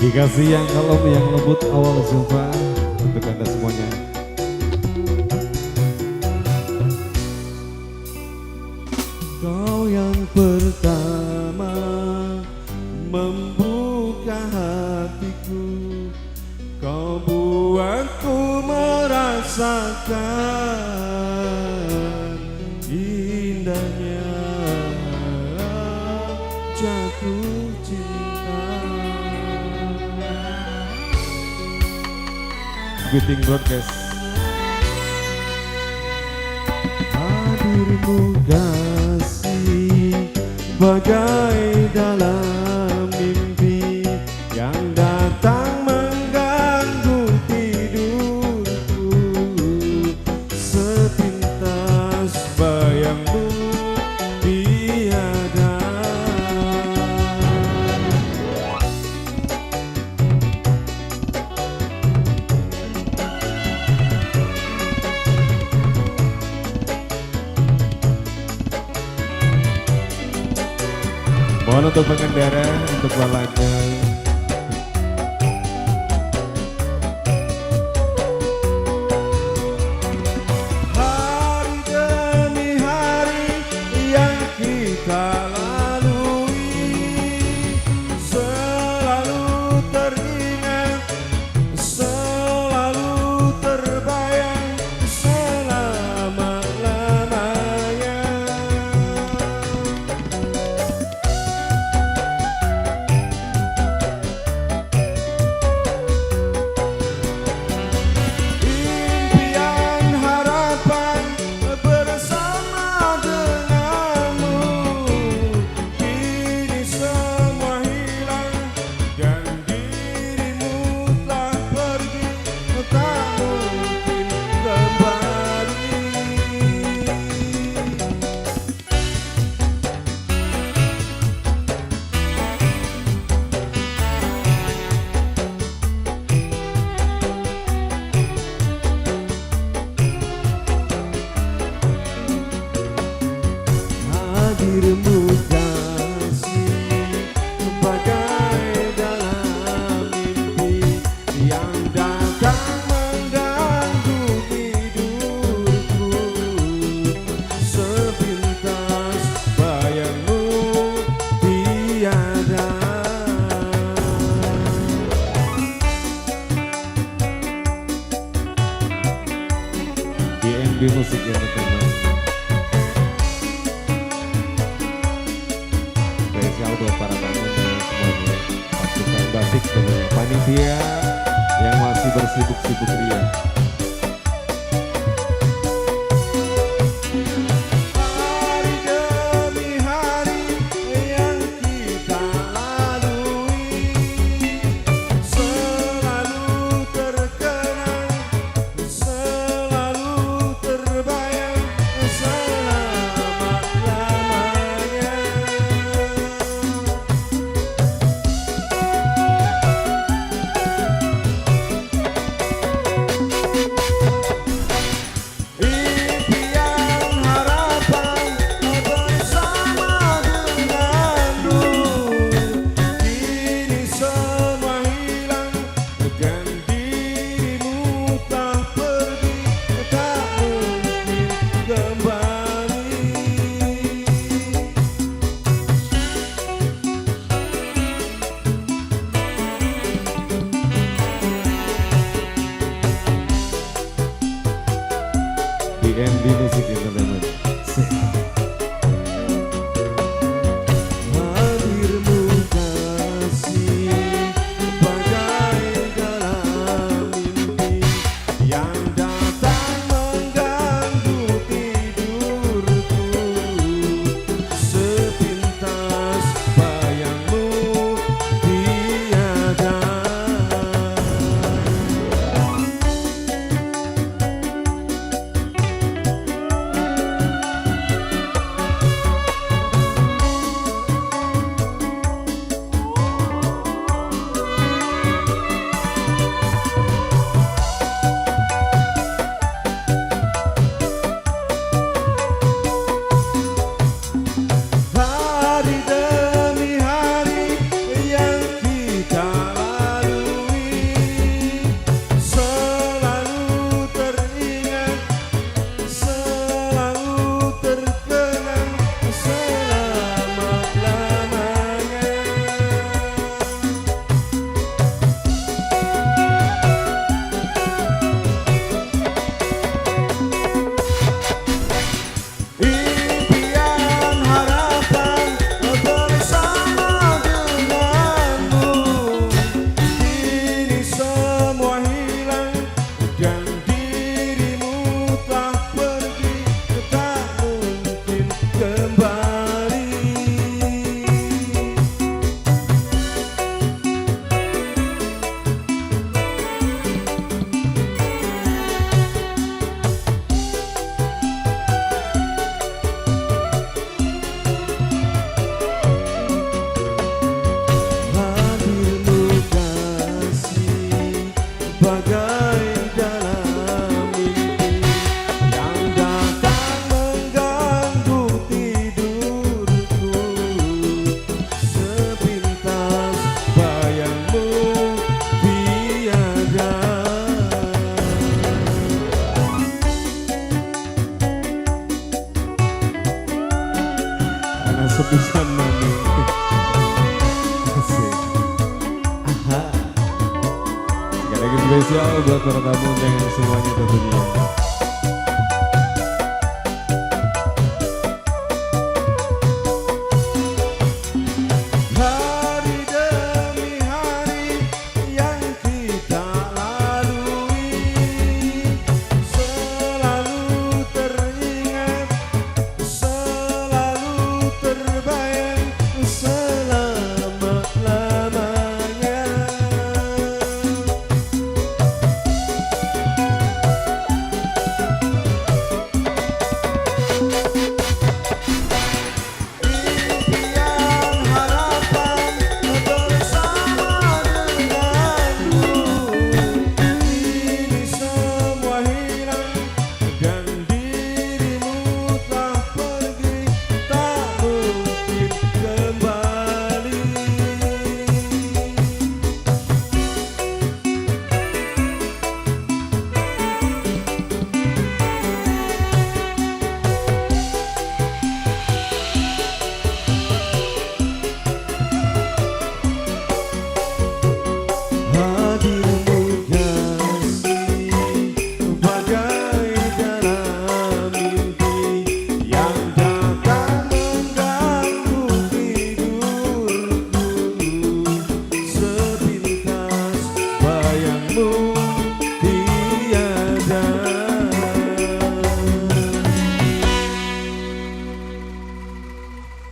Dikasih yang kalem, yang lembut awal jumpa untuk Anda semuanya. Kau yang pertama membuka hatiku, kau buatku merasakan indahnya jatuh cinta. Greeting Broadcast. Hadirmu kasih bagai dalam mimpi yang datang mengganggu tidurku. Sepintas bayangmu tiada. Mohon untuk pengendara, untuk balanya. Hari demi hari yang kita lalui, selalu teringat, selalu terbayang selama-lamanya. Hadirmu kasih bagai dalam mimpi yang datang mengganggu tidurku. Sepintas bayangmu tiada. DNB Musik Entertainment. Spesial buat para tamu dan semuanya, pasukan batik dan panitia yang masih bersibuk-sibuk ria. Hari demi hari yang kita lalui, selalu terkenang, selalu terbayang selama-lamanya. spesial buat para tamu undangan semuanya tentunya.